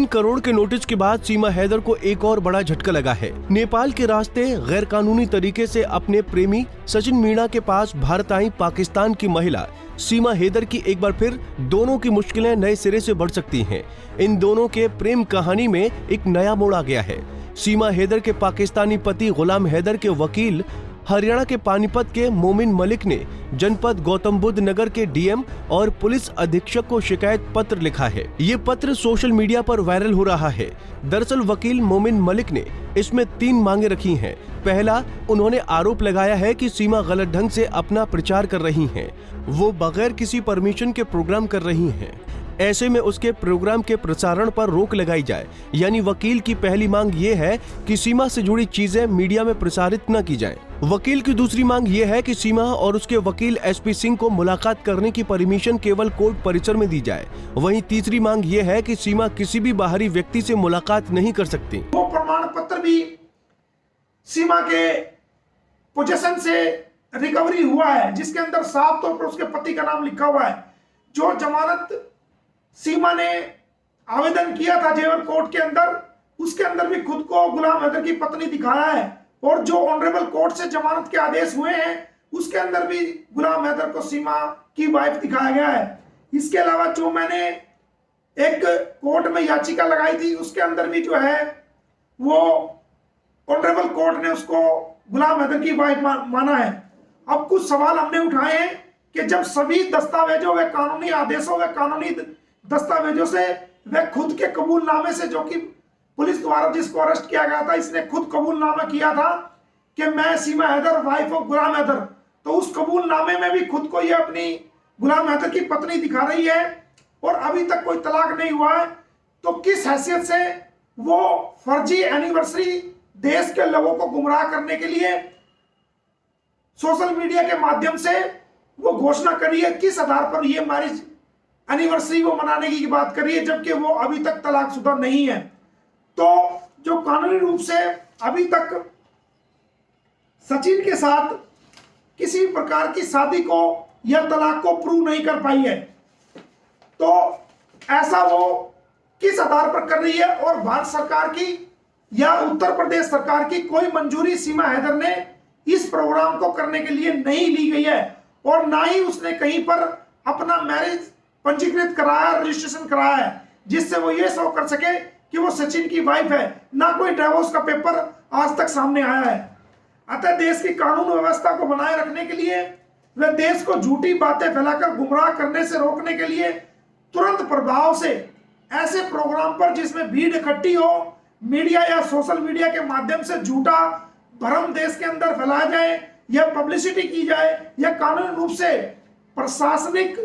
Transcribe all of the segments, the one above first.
करोड़ के नोटिस के बाद सीमा हैदर को एक और बड़ा झटका लगा है। नेपाल के रास्ते गैर कानूनी तरीके से अपने प्रेमी सचिन मीणा के पास भारत आई पाकिस्तान की महिला सीमा हैदर की एक बार फिर दोनों की मुश्किलें नए सिरे से बढ़ सकती हैं। इन दोनों के प्रेम कहानी में एक नया मोड़ आ गया है। सीमा हैदर के पाकिस्तानी पति गुलाम हैदर के वकील हरियाणा के पानीपत के मोमिन मलिक ने जनपद गौतम बुद्ध नगर के डीएम और पुलिस अधीक्षक को शिकायत पत्र लिखा है। ये पत्र सोशल मीडिया पर वायरल हो रहा है। दरअसल वकील मोमिन मलिक ने इसमें 3 मांगे रखी हैं। पहला, उन्होंने आरोप लगाया है कि सीमा गलत ढंग से अपना प्रचार कर रही हैं। वो बगैर किसी परमिशन के प्रोग्राम कर रही हैं। ऐसे में उसके प्रोग्राम के प्रसारण पर रोक लगाई जाए। यानी वकील की पहली मांग ये है कि सीमा से जुड़ी चीजें मीडिया में प्रसारित न की जाएं। वकील की दूसरी मांग ये है कि सीमा और उसके वकील एसपी सिंह को मुलाकात करने की परमिशन केवल कोर्ट परिसर में दी जाए। वहीं तीसरी मांग ये है कि सीमा किसी भी बाहरी व्यक्ति से मुलाकात नहीं कर सकती। वो प्रमाण पत्र भी सीमा के पोजीशन से रिकवरी हुआ है, जिसके अंदर साफ तौर पर उसके पति का नाम लिखा हुआ है। जो जमानत सीमा ने आवेदन किया था जेवर कोर्ट के अंदर, उसके अंदर भी खुद को गुलाम हैदर की पत्नी दिखाया है। और जो ऑनरेबल कोर्ट से जमानत के आदेश हुए हैं, उसके अंदर भी गुलाम हैदर को सीमा की वाइफ दिखाया गया है। इसके अलावा जो मैंने एक कोर्ट में याचिका लगाई थी, उसके अंदर भी जो है वो ऑनरेबल कोर्ट ने उसको गुलाम हैदर की वाइफ माना है। अब कुछ सवाल हमने उठाए हैं कि जब सभी दस्तावेजों व कानूनी आदेशों व कानूनी दस्तावेजों से वह खुद के कबूलनामे से, जो कि पुलिस द्वारा जिसको अरेस्ट किया गया था, इसने खुद कबूलनामा किया था कि मैं सीमा हैदर वाइफ ऑफ गुलाम हैदर, तो उस कबूलनामे में भी खुद को ये अपनी गुलाम हैदर की पत्नी दिखा रही है और अभी तक कोई तलाक नहीं हुआ है। तो किस हैसियत से वो फर्जी एनिवर्सरी देश के लोगों को गुमराह करने के लिए सोशल मीडिया के माध्यम से वो घोषणा करी है? किस आधार पर ये मैरिज एनिवर्सरी वो मनाने की बात कर रही है, जबकि वो अभी तक तलाकशुदा नहीं है? तो जो कानूनी रूप से अभी तक सचिन के साथ किसी प्रकार की शादी को या तलाक को प्रूव नहीं कर पाई है, तो ऐसा वो किस आधार पर कर रही है? और भारत सरकार की या उत्तर प्रदेश सरकार की कोई मंजूरी सीमा हैदर ने इस प्रोग्राम को करने के लिए नहीं ली गई है, और ना ही उसने कहीं पर अपना मैरिज पंजीकृत कराया, रजिस्ट्रेशन कराया है, जिससे वो ये शो कर सके कि वो सचिन की वाइफ है। ना कोई डिवोर्स का पेपर आज तक सामने आया है। अतः देश की कानून व्यवस्था को बनाए रखने के लिए व देश को झूठी बातें फैलाकर गुमराह करने से रोकने के लिए तुरंत प्रभाव से ऐसे प्रोग्राम पर जिसमें भीड़ इकट्ठी हो, मीडिया या सोशल मीडिया के माध्यम से झूठा भ्रम देश के अंदर फैलाया जाए या पब्लिसिटी की जाए, या कानूनी रूप से प्रशासनिक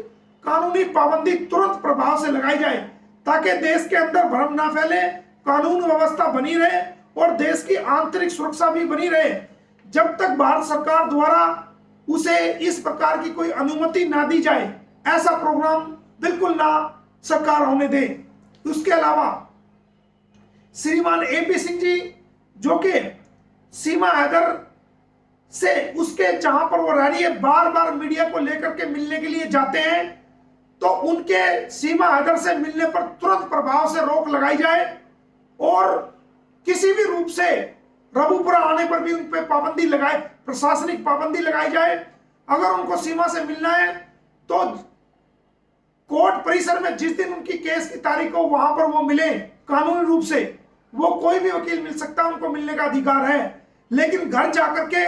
कानूनी पाबंदी तुरंत प्रभाव से लगाई जाए, ताकि देश के अंदर भ्रम ना फैले, कानून व्यवस्था बनी रहे और देश की आंतरिक सुरक्षा भी बनी रहे। जब तक भारत सरकार द्वारा उसे इस प्रकार की कोई अनुमति ना दी जाए, ऐसा प्रोग्राम बिल्कुल ना सरकार होने दे। उसके अलावा श्रीमान एपी सिंह जी, जो कि सीमा हैदर से उसके जहां पर वो रह रही है बार बार मीडिया को लेकर के मिलने के लिए जाते हैं, तो उनके सीमा हैदर से मिलने पर तुरंत प्रभाव से रोक लगाई जाए और किसी भी रूप से रबूपुरा आने पर भी उन पर पाबंदी लगाए, प्रशासनिक पाबंदी लगाई जाए। अगर उनको सीमा से मिलना है तो कोर्ट परिसर में जिस दिन उनकी केस की तारीख हो वहां पर वो मिले। कानूनी रूप से वो कोई भी वकील मिल सकता है, उनको मिलने का अधिकार है। लेकिन घर जाकर के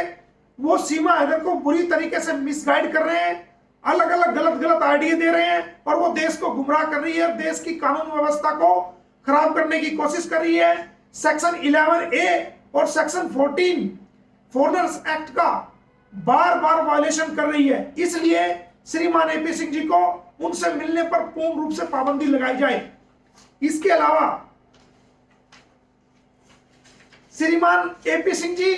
वो सीमा हैदर को बुरी तरीके से मिसगाइड कर रहे हैं, अलग अलग गलत आइडिया दे रहे हैं, और वो देश को गुमराह कर रही है, देश की कानून व्यवस्था को खराब करने की कोशिश कर रही है। सेक्शन 11A और सेक्शन 14 फॉरेनर्स एक्ट का बार बार वायलेशन कर रही है। इसलिए श्रीमान एपी सिंह जी को उनसे मिलने पर पूर्ण रूप से पाबंदी लगाई जाए। इसके अलावा श्रीमान एपी सिंह जी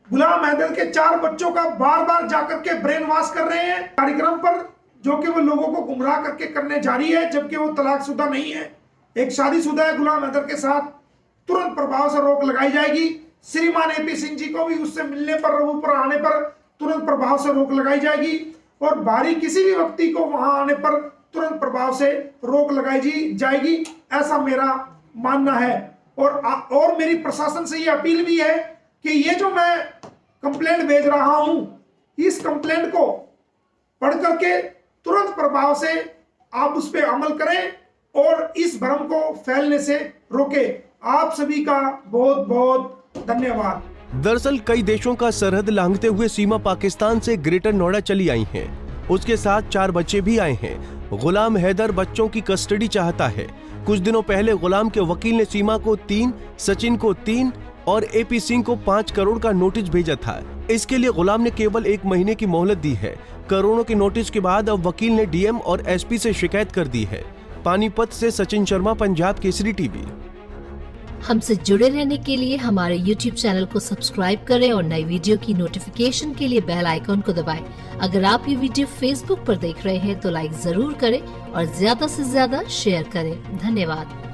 गुलाम हैदर के 4 बच्चों का बार बार जाकर के ब्रेन वॉश कर रहे हैं कार्यक्रम पर, जो कि वो लोगों को गुमराह करके करने जारी है, जबकि वो तलाकशुदा नहीं है, एक शादीशुदा है। गुलाम हैदर के साथ तुरंत प्रभाव से रोक लगाई जाएगी। श्रीमान एपी सिंह जी को भी उससे मिलने पर, रबूपुरा आने पर तुरंत प्रभाव से रोक लगाई जाएगी, और बाहरी किसी भी व्यक्ति को वहां आने पर तुरंत प्रभाव से रोक लगाई जाएगी। ऐसा मेरा मानना है। और मेरी प्रशासन से ये अपील भी है कि ये जो मैं कंप्लेंट भेज रहा हूं, इस कंप्लेंट को पढ़ करके तुरंत प्रभाव से आप उस पर अमल करें और इस भ्रम को फैलने से रोकें। आप सभी का बहुत बहुत धन्यवाद। दरअसल कई देशों का सरहद लांघते हुए सीमा पाकिस्तान से ग्रेटर नोएडा चली आई है। उसके साथ 4 बच्चे भी आए हैं। गुलाम हैदर बच्चों की कस्टडी चाहता है। कुछ दिनों पहले गुलाम के वकील ने सीमा को 3, सचिन को 3 और एपी सिंह को 5 करोड़ का नोटिस भेजा था। इसके लिए गुलाम ने केवल 1 महीने की मोहलत दी है। करोड़ों के नोटिस के बाद अब वकील ने डीएम और एसपी से शिकायत कर दी है। पानीपत से सचिन शर्मा, पंजाब केसरी टीवी। हमसे जुड़े रहने के लिए हमारे YouTube चैनल को सब्सक्राइब करें और नई वीडियो की नोटिफिकेशन के लिए बेल आइकॉन को दबाएं। अगर आप ये वीडियो Facebook पर देख रहे हैं तो लाइक जरूर करें और ज्यादा से ज्यादा शेयर करें। धन्यवाद।